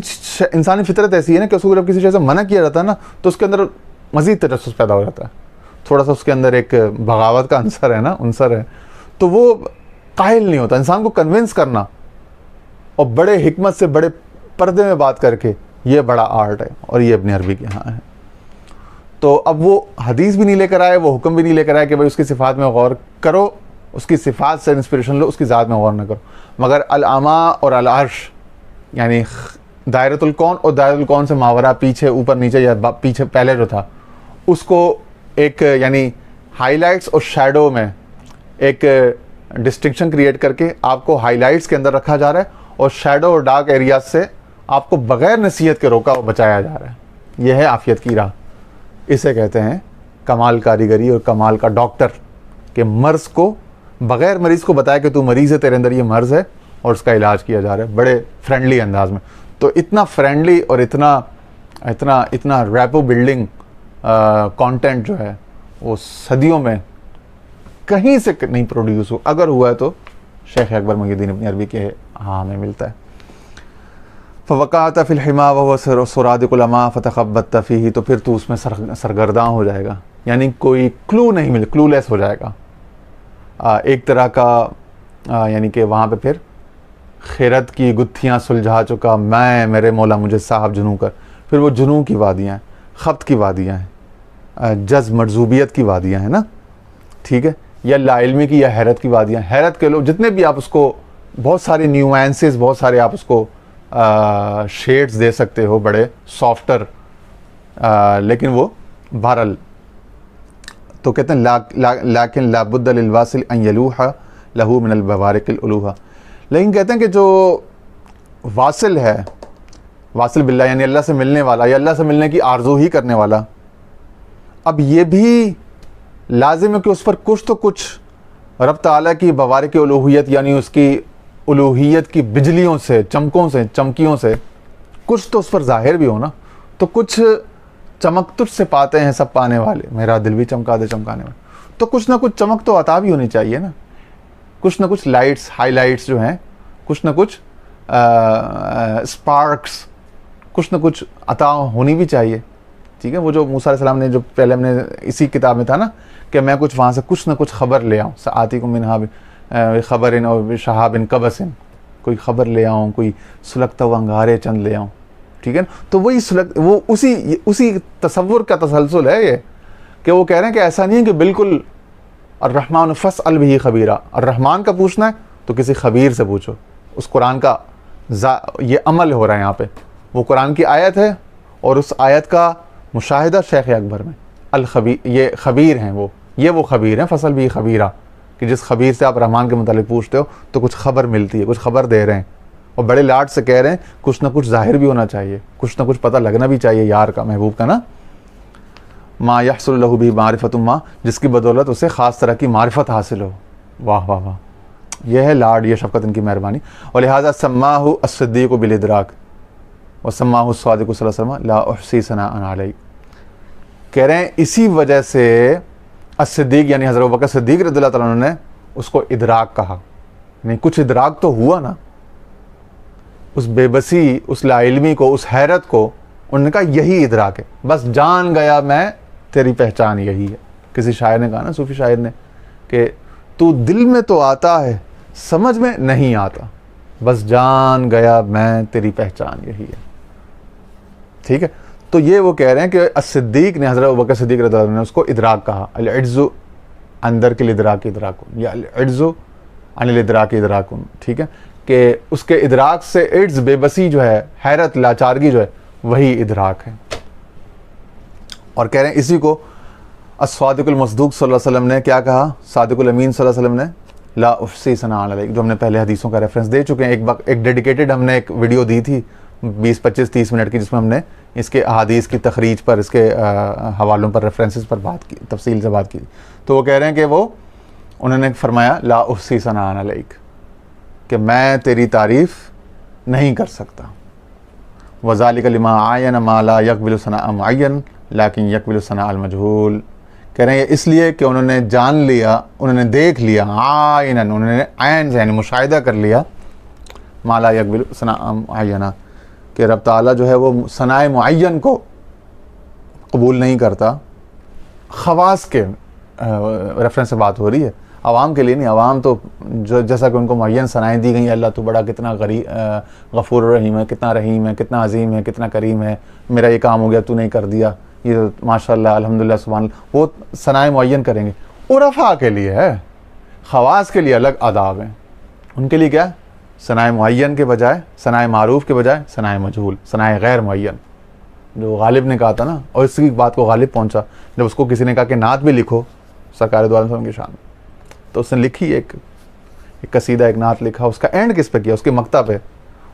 A: انسانی فطرت ایسی ہے نا کہ اس کو جب کسی چیز سے منع کیا جاتا ہے نا، تو اس کے اندر مزید تجسس پیدا ہو جاتا ہے، تھوڑا سا اس کے اندر ایک بغاوت کا عنصر ہے. تو وہ قائل نہیں ہوتا. انسان کو کنونس کرنا اور بڑے حکمت سے، بڑے پردے میں بات کر کے، یہ بڑا آرٹ ہے، اور یہ ابن عربی کے ہاں ہے. تو اب وہ حدیث بھی نہیں لے کر آئے، وہ حکم بھی نہیں لے کر آئے کہ بھائی اس کی صفات میں غور کرو، اس کی صفات سے انسپریشن لو، اس کی ذات میں غور نہ کرو. مگر العما اور العرش یعنی دائرۃ الکون اور دائرۃ الکون سے ماورا پیچھے اوپر نیچے یا پیچھے پہلے جو تھا اس کو ایک یعنی ہائی لائٹس اور شیڈو میں ایک ڈسٹنکشن کریٹ کر کے آپ کو ہائی لائٹس کے اندر رکھا جا رہا ہے اور شیڈو اور ڈارک ایریاز سے آپ کو بغیر نصیحت کے روکا اور بچایا جا رہا ہے. یہ ہے عافیت کی راہ. اسے کہتے ہیں کمال کاریگری اور کمال کا ڈاکٹر کہ مرض کو بغیر مریض کو بتایا کہ تو مریض ہے, تیرے اندر یہ مرض ہے اور اس کا علاج کیا جا رہا ہے بڑے فرینڈلی انداز میں. تو اتنا فرینڈلی اور اتنا ریپو بلڈنگ کانٹینٹ جو ہے وہ صدیوں میں کہیں سے نہیں پروڈیوس ہو. اگر ہوا ہے تو شیخ اکبر محی الدین ابن عربی کے ہاں ہمیں ملتا ہے. فوقعت فی الحما وهو سرادق العما فتخبطت فیہ, تو پھر تو اس میں سرگرداں ہو جائے گا, یعنی کوئی کلو نہیں ملے, کلو لیس ہو جائے گا. ایک طرح کا یعنی کہ وہاں پہ پھر خیرت کی گتھیاں سلجھا چکا میں میرے مولا مجھے صاحب جنوں کر. پھر وہ جنوں کی وادیاں ہیں, خبط کی وادیاں ہیں, جذب مرزوبیت کی وادیاں ہیں نا, ٹھیک ہے, یا لا علمی کی یا حیرت کی وادیاں. حیرت کے لوگ جتنے بھی آپ اس کو بہت سارے نیوانسز, بہت سارے آپ اس کو شیڈز دے سکتے ہو بڑے سافٹر, لیکن وہ بہرحال تو کہتے ہیں لیکن لابد للواصل ان یلوح لہو من البوارق الالوحہ. لیکن کہتے ہیں کہ جو واصل ہے, واصل باللہ یعنی اللہ سے ملنے والا یا اللہ سے ملنے کی آرزو ہی کرنے والا, اب یہ بھی لازم ہے کہ اس پر کچھ تو کچھ رب تعالیٰ کی بوارق الوہیت یعنی اس کی الوہیت کی بجلیوں سے, چمکوں سے, چمکیوں سے کچھ تو اس پر ظاہر بھی ہو نا. تو کچھ چمک تجھ سے پاتے ہیں سب پانے والے, میرا دل بھی چمکا دے چمکانے والے. تو کچھ نہ کچھ چمک تو عطا بھی ہونی چاہیے نا, کچھ نہ کچھ لائٹس, ہائی لائٹس جو ہیں, کچھ نہ کچھ اسپارکس, کچھ نہ کچھ عطا ہونی بھی چاہیے. ٹھیک ہے, وہ جو موسیٰ علیہ السلام نے جو پہلے ہم نے اسی کتاب میں تھا نا کہ میں کچھ وہاں سے کچھ نہ کچھ خبر لے آؤں, سآتیکم منہا خبر اور شہاب قبس, کوئی خبر لے آؤں, کوئی سلگتا ہوا انگارے چند لے آؤں. ٹھیک ہے نا, تو وہی وہ اسی تصور کا تسلسل ہے یہ کہ وہ کہہ رہے ہیں کہ ایسا نہیں ہے کہ بالکل الرحمن فاسأل بہ خبیرا, الرحمن کا پوچھنا ہے تو کسی خبیر سے پوچھو. اس قرآن کا یہ عمل ہو رہا ہے یہاں پہ, وہ قرآن کی آیت ہے اور اس آیت کا مشاہدہ شیخ اکبر میں. الخبیر, یہ خبیر ہیں, وہ خبیر ہیں, فاسأل بہ خبیرا, کہ جس خبیر سے آپ رحمان کے متعلق پوچھتے ہو تو کچھ خبر ملتی ہے, کچھ خبر دے رہے ہیں اور بڑے لاڈ سے کہہ رہے ہیں کچھ نہ کچھ ظاہر بھی ہونا چاہیے, کچھ نہ کچھ پتہ لگنا بھی چاہیے یار کا, محبوب کا نا. ما یحصل لہ بہ معرفۃ ما, جس کی بدولت اسے خاص طرح کی معرفت حاصل ہو. واہ واہ واہ, یہ ہے لاڈ, یہ شفقت ان کی مہربانی. اور لہٰذا سماہ الصدیق بالادراک وسماہ الصادق صلی اللہ علیہ وسلم لا احصی ثناء علیہ. کہہ رہے ہیں اسی وجہ سے الصدیق یعنی حضرت ابوبکر صدیق رضی اللہ تعالیٰ عنہ نے اس کو ادراک کہا. نہیں, کچھ ادراک تو ہوا نا, اس بے بسی, اس لا علمی کو, اس حیرت کو انہوں نے کہا یہی ادراک ہے, بس جان گیا میں تیری پہچان یہی ہے. کسی شاعر نے کہا نا, صوفی شاعر نے, کہ تو دل میں تو آتا ہے سمجھ میں نہیں آتا, بس جان گیا میں تیری پہچان یہی ہے. ٹھیک ہے, تو یہ وہ کہہ رہے ہیں کہ الصدیق نے, حضرت ابوبکر صدیق رضی اللہ عنہ نے اس کو ادراک کہا. العجز اندر کے الادراک ادراکن, یا العجز عن الادراک ادراکن. ٹھیک ہے, کہ اس کے ادراک سے عجز, بے بسی جو ہے, حیرت, لاچارگی جو ہے, وہی ادراک ہے. اور کہہ رہے ہیں اسی کو الصادق المصدوق صلی اللہ علیہ وسلم نے کیا کہا, صادق الامین صلی اللہ علیہ وسلم نے لا احصی ثناء علیک, جو ہم نے پہلے حدیثوں کا ریفرنس دے چکے ہیں. ایک ڈیڈیکیٹڈ ہم نے ایک ویڈیو دی تھی 20-25-30 منٹ کی, جس میں ہم نے اس کے احادیث کی تخریج پر, اس کے حوالوں پر, ریفرنسز پر بات کی, تفصیل سے بات کی. تو وہ کہہ رہے ہیں کہ وہ انہوں نے فرمایا لا احصی ثناء علیک, کہ میں تیری تعریف نہیں کر سکتا. وذالک لما عین ما لا یقبل ثناء معین لیکن یقبل ثناء المجہول. کہہ رہے ہیں اس لیے کہ انہوں نے جان لیا, انہوں نے دیکھ لیا, عیناً, انہوں نے عین سے یعنی مشاہدہ کر لیا, ما لا یقبل ثناء معینہ, کہ رب تعالیٰ جو ہے وہ ثناء معین کو قبول نہیں کرتا. خواص کے ریفرنس سے بات ہو رہی ہے, عوام کے لیے نہیں. عوام تو جو جیسا کہ ان کو معین ثنائیں دی گئی, اللہ تو بڑا کتنا غفور رحیم ہے, کتنا رحیم ہے, کتنا عظیم ہے, کتنا کریم ہے, میرا یہ کام ہو گیا تو نہیں کر دیا, یہ تو ماشاء اللہ الحمدللہ سبحان اللہ, وہ ثنائیں معین کریں گے. عرفاء کے لیے ہے, خواص کے لیے الگ آداب ہیں. ان کے لیے کیا ہے, ثنائے معین کے بجائے، ثنائے معروف کے بجائے ثنائے مجہول، ثنائے غیر معین، جو غالب نے کہا تھا نا، اور اس کی بات کو غالب پہنچا جب اس کو کسی نے کہا کہ نعت بھی لکھو سرکار دو عالم صلی اللہ علیہ وسلم کی شان میں، تو اس نے لکھی ایک قصیدہ، ایک نعت لکھا، اس کا اینڈ کس پہ کیا؟ اس کے مقطع پہ۔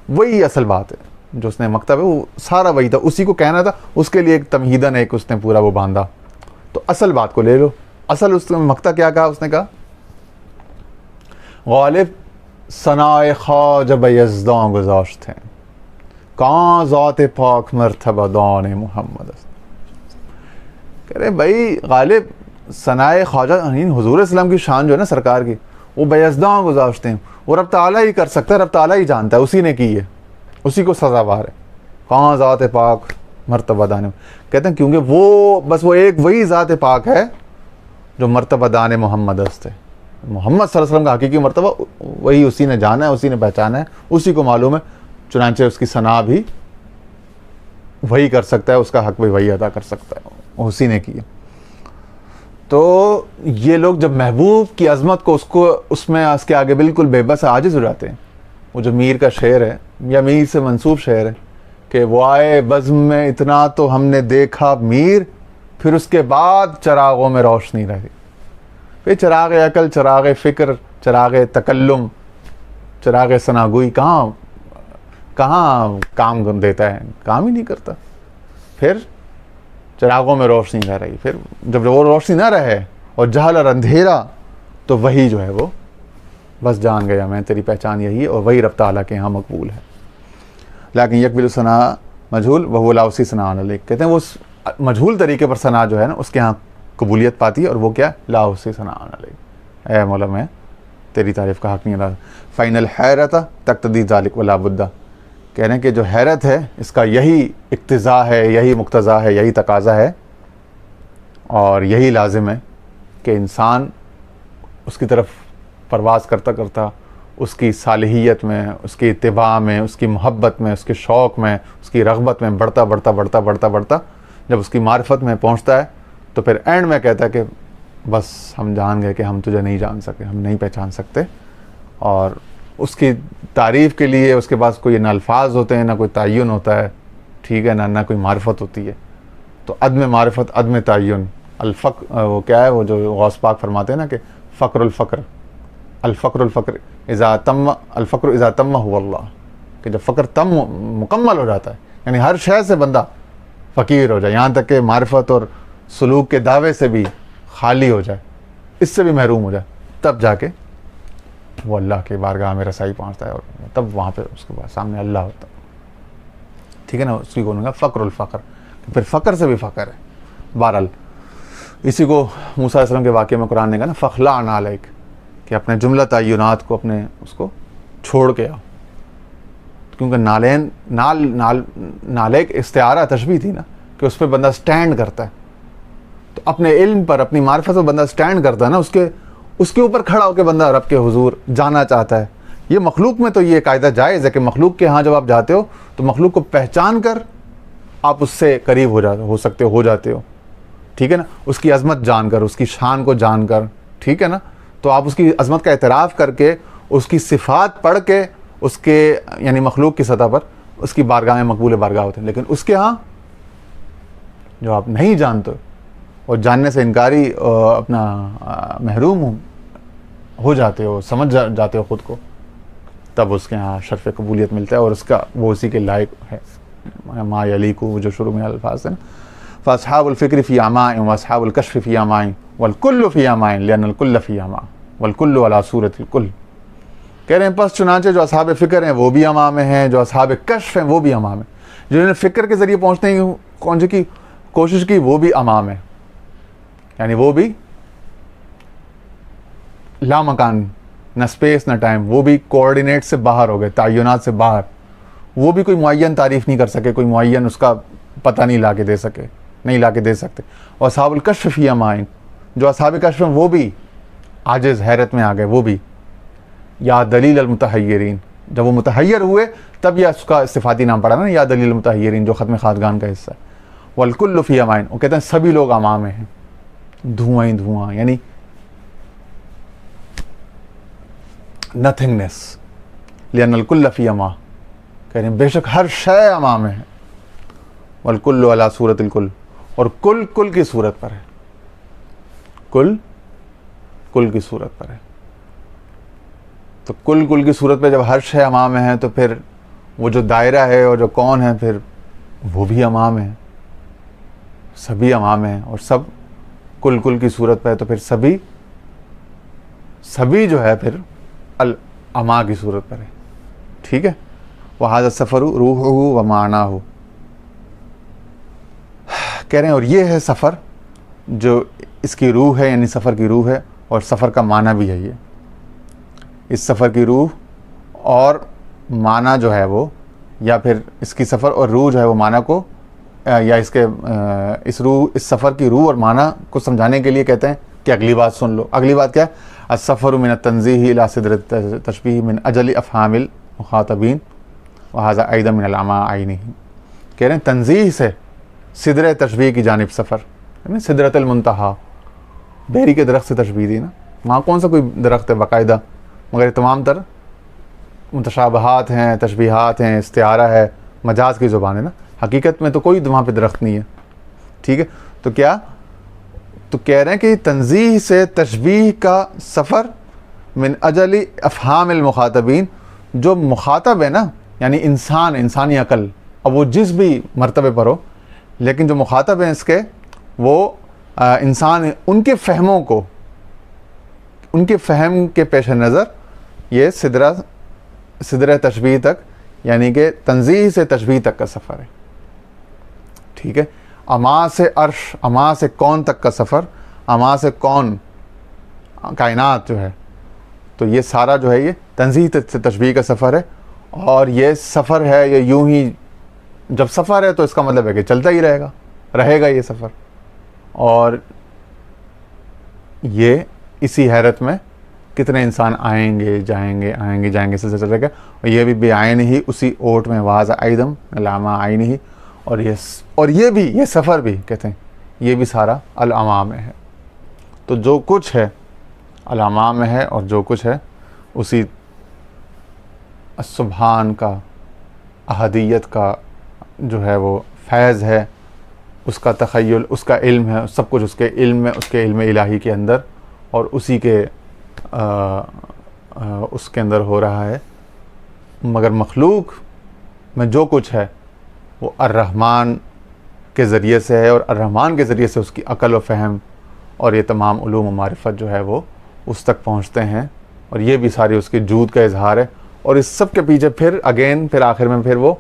A: وہی اصل بات ہے جو اس نے مقطع پہ، وہ سارا وہی تھا، اسی کو کہنا تھا، اس کے لیے ایک تمہیدن ایک اس نے پورا وہ باندھا۔ تو اصل بات کو لے لو، اصل اس میں مقطع کیا کہا؟ اس نے کہا غالب ثنائے خواجہ بہ یزداں گذاشت ہیں، کہاں ذات پاک مرتبہ دان محمد است۔ کہہ رہے بھائی غالب ثنائے خواجہ حضور اسلام کی شان جو ہے نا سرکار کی، وہ بہ یزداں گذاشتے ہیں، وہ رب تعالیٰ ہی کر سکتا ہے، رب تعالیٰ ہی جانتا ہے، اسی نے کی ہے، اسی کو سزاوار ہے۔ کہاں ذات پاک مرتبہ دان، کہتے ہیں کیونکہ وہ بس وہ ایک وہی ذات پاک ہے جو مرتبہ دان محمد است ہے۔ محمد صلی اللہ علیہ وسلم کا حقیقی مرتبہ وہی اسی نے جانا ہے، اسی نے پہچانا ہے، اسی کو معلوم ہے، چنانچہ اس کی ثنا بھی وہی کر سکتا ہے، اس کا حق بھی وہی ادا کر سکتا ہے، اسی نے کیا۔ تو یہ لوگ جب محبوب کی عظمت کو اس میں اس کے آگے بالکل بے بس عاجز ہو جاتے ہیں۔ وہ جو میر کا شعر ہے یا میر سے منسوب شعر ہے کہ وہ آئے بزم میں اتنا تو ہم نے دیکھا میر، پھر اس کے بعد چراغوں میں روشنی رہی۔ پھر چراغ عقل، چراغ فکر، چراغ تکلم، چراغ ثناگوئی کہاں کام دیتا ہے؟ کام ہی نہیں کرتا۔ پھر چراغوں میں روشنی نہ رہی، پھر جب وہ روشنی نہ رہے اور جہل اور اندھیرا، تو وہی جو ہے وہ بس جان گیا میں تیری پہچان یہی ہے، اور وہی رب تعالیٰ کے یہاں مقبول ہے۔ لیکن یقبل ثنا مجہول وہو لا اسی ثنا علیہ، کہتے ہیں وہ مجہول طریقے پر ثنا جو ہے نا اس کے یہاں قبولیت پاتی ہے، اور وہ کیا؟ لا اسی ثنا علیہ، اے مولا میں تیری تعریف کا حق نہیں ادا۔ فَإِنَّ الْحَيْرَةَ تَقْتَضِي ذَلِكَ وَلَا بُدَّ، کہہ رہے ہیں کہ جو حیرت ہے اس کا یہی اقتضا ہے، یہی مقتضا ہے، یہی تقاضا ہے، اور یہی لازم ہے کہ انسان اس کی طرف پرواز کرتا کرتا اس کی صالحیت میں، اس کی اتباع میں، اس کی محبت میں، اس کے شوق میں، اس کی رغبت میں بڑھتا بڑھتا بڑھتا بڑھتا بڑھتا جب اس کی معرفت میں پہنچتا ہے، تو پھر اینڈ میں کہتا ہے کہ بس ہم جان گئے کہ ہم تجھے نہیں جان سکے، ہم نہیں پہچان سکتے۔ اور اس کی تعریف کے لیے اس کے پاس کوئی نہ الفاظ ہوتے ہیں، نہ کوئی تعین ہوتا ہے، ٹھیک ہے، نہ کوئی معرفت ہوتی ہے۔ تو عدم معرفت، عدم تعین، وہ کیا ہے، وہ جو غوث پاک فرماتے ہیں نا کہ فقر الفقر، الفقر اذا تم، الفقر اذا تم هو اللہ، کہ جب فقر تم مکمل ہو جاتا ہے، یعنی ہر شے سے بندہ فقیر ہو جائے، یہاں تک کہ معرفت اور سلوک کے دعوے سے بھی خالی ہو جائے، اس سے بھی محروم ہو جائے، تب جا کے وہ اللہ کے بارگاہ میں رسائی پہنچتا ہے، اور تب وہاں پہ اس کے بعد سامنے اللہ ہوتا ہے، ٹھیک ہے نا۔ اس کی کو گا فقر الفقر، پھر فقر سے بھی فقر ہے۔ بہرحال اسی کو موسیٰ علیہ السلام کے واقعے میں قرآن نے کہا نا فخلع نعلیک، کہ اپنے جملہ تعینات کو اپنے اس کو چھوڑ کے آؤ، کیونکہ نالیک استعارہ تشبیہ تھی نا، کہ اس پہ بندہ سٹینڈ کرتا ہے، تو اپنے علم پر، اپنی معرفت پر بندہ سٹینڈ کرتا ہے نا، اس کے اوپر کھڑا ہو کے بندہ رب کے حضور جانا چاہتا ہے۔ یہ مخلوق میں تو یہ قاعدہ جائز ہے کہ مخلوق کے ہاں جب آپ جاتے ہو تو مخلوق کو پہچان کر آپ اس سے قریب ہو جاتے ہو، ٹھیک ہے نا، اس کی عظمت جان کر، اس کی شان کو جان کر، ٹھیک ہے نا، تو آپ اس کی عظمت کا اعتراف کر کے، اس کی صفات پڑھ کے، اس کے یعنی مخلوق کی سطح پر اس کی بارگاہ میں مقبول بارگاہ ہوتے ہیں۔ لیکن اس کے ہاں جو آپ نہیں جانتے اور جاننے سے انکاری اپنا محروم ہو جاتے ہو، سمجھ جاتے ہو خود کو، تب اس کے ہاں شرف قبولیت ملتا ہے، اور اس کا وہ اسی کے لائق ہے۔ ما یلیق، جو شروع میں الفاظ ہیں نا، فاصحاب الفکر فی عماء واصحاب الکشف فی عماء والکل فی عماء لان الکل فی عماء والکل علی صورت الکل، کہہ رہے ہیں پس چنانچہ جو اصحاب فکر ہیں وہ بھی عماء میں ہیں، جو اصحاب کشف ہیں وہ بھی عماء میں، جنہوں نے فکر کے ذریعے پہنچنے کی کوشش کی وہ بھی عماء میں، یعنی وہ بھی لا مکان، نہ اسپیس نہ ٹائم، وہ بھی کوآرڈینیٹ سے باہر ہو گئے، تعینات سے باہر، وہ بھی کوئی معین تعریف نہیں کر سکے، کوئی معین اس کا پتہ نہیں لا کے دے سکتے۔ اور اصحاب الکشف فی عماء، جو اصحاب کشف ہیں وہ بھی عاجز، حیرت میں آ گئے، وہ بھی یا دلیل المتحیرین، جب وہ متحیر ہوئے تب یہ اس کا صفاتی نام پڑا نا، یا دلیل المتحیرین، جو ختم خاتگان کا حصہ ہے۔ والکل فی عماء، وہ کہتے ہیں سبھی لوگ عماء میں ہیں، دھواں ہی دھواں، یعنی نتھنگنیس، لأن الکل فی اما، کہہ رہے ہیں بے شک ہر شے اما میں ہے، والکل علی صورت الکل، اور کل کل کی صورت پر ہے، کل کل کی صورت پر ہے. تو کل کل کی صورت پہ جب ہر شے اما میں ہے تو پھر وہ جو دائرہ ہے اور جو کون ہے پھر وہ بھی اما میں ہے، سبھی اما میں ہیں، اور سب کل کل کی صورت پہ ہے تو پھر سبھی جو ہے پھر الاما کی صورت پر ہے. ٹھیک ہے. وَهَذَا السَّفَرُ رُوحُهُ وَمَعْنَاهُ، کہہ رہے ہیں اور یہ ہے سفر جو اس کی روح ہے، یعنی سفر کی روح ہے، اور سفر کا معنی بھی ہے. یہ اس سفر کی روح اور معنی جو ہے وہ، یا پھر اس کی سفر اور روح جو ہے وہ معنی کو، یا اس سفر کی روح اور معنی کو سمجھانے کے لیے کہتے ہیں کہ اگلی بات سن لو. اگلی بات کیا ہے؟ السفر من التنزیہ الی صدرۃ التشبیہ من اجل افہام المخاطبین وہذا ایضا من الاعماء عینہ. کہہ رہے ہیں تنزیہ سے سدرہ تشبیہ کی جانب سفر، یعنی سدرۃ المنتہا، بیری کے درخت سے تشبیہ دی نا. وہاں کون سا کوئی درخت ہے باقاعدہ، مگر یہ تمام تر متشابہات ہیں، تشبیہات ہیں، استعارہ ہے، مجاز کی زبان ہے نا. حقیقت میں تو کوئی وہاں پہ درخت نہیں ہے. ٹھیک ہے. تو کیا تو کہہ رہے ہیں کہ تنزیہ سے تشبیہ کا سفر من اجل افہام المخاطبین، جو مخاطب ہے نا یعنی انسانی عقل، اب وہ جس بھی مرتبے پر ہو، لیکن جو مخاطب ہیں اس کے وہ انسان، ان کے فہموں کو، ان کے فہم کے پیش نظر یہ سدرہ تشبیہ تک، یعنی کہ تنزیہ سے تشبیہ تک کا سفر ہے. ٹھیک ہے. اما سے عرش، اما سے کون تک کا سفر، اما سے کون کائنات جو ہے، تو یہ سارا جو ہے یہ تنزیہ سے تشبیہ کا سفر ہے. اور یہ سفر ہے یہ یوں ہی، جب سفر ہے تو اس کا مطلب ہے کہ چلتا ہی رہے گا یہ سفر. اور یہ اسی حیرت میں کتنے انسان آئیں گے جائیں گے سلسلہ چلے گا. اور یہ بھی بے آئین ہی، اسی اوٹ میں واضح ایدم علامہ آئین ہی. اور یہ سفر بھی کہتے ہیں یہ بھی سارا الاما میں ہے. تو جو کچھ ہے الاما میں ہے، اور جو کچھ ہے اسی سبحان کا، احدیت کا جو ہے وہ فیض ہے، اس کا تخیل، اس کا علم ہے، سب کچھ اس کے علم میں، اس کے علم الہی کے اندر، اور اسی کے اس کے اندر ہو رہا ہے. مگر مخلوق میں جو کچھ ہے وہ الرحمن کے ذریعے سے ہے، اور الرحمن کے ذریعے سے اس کی عقل و فہم اور یہ تمام علوم و معرفت جو ہے وہ اس تک پہنچتے ہیں. اور یہ بھی ساری اس کے جود کا اظہار ہے. اور اس سب کے پیچھے پھر آخر میں پھر وہ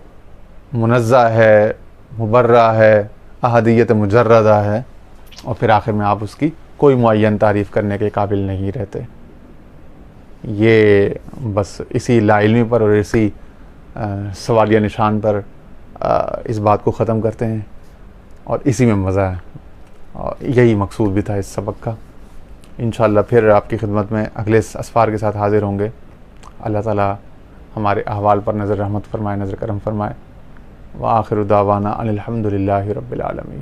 A: منزہ ہے، مبرہ ہے، احدیت مجردہ ہے، اور پھر آخر میں آپ اس کی کوئی معین تعریف کرنے کے قابل نہیں رہتے. یہ بس اسی لا علمی پر اور اسی سوالیہ نشان پر اس بات کو ختم کرتے ہیں، اور اسی میں مزہ ہے، اور یہی مقصود بھی تھا اس سبق کا. انشاءاللہ پھر آپ کی خدمت میں اگلے اسفار کے ساتھ حاضر ہوں گے. اللہ تعالی ہمارے احوال پر نظر رحمت فرمائے، نظر کرم فرمائے. وآخر دعوانا ان الحمد للہ رب العالمین.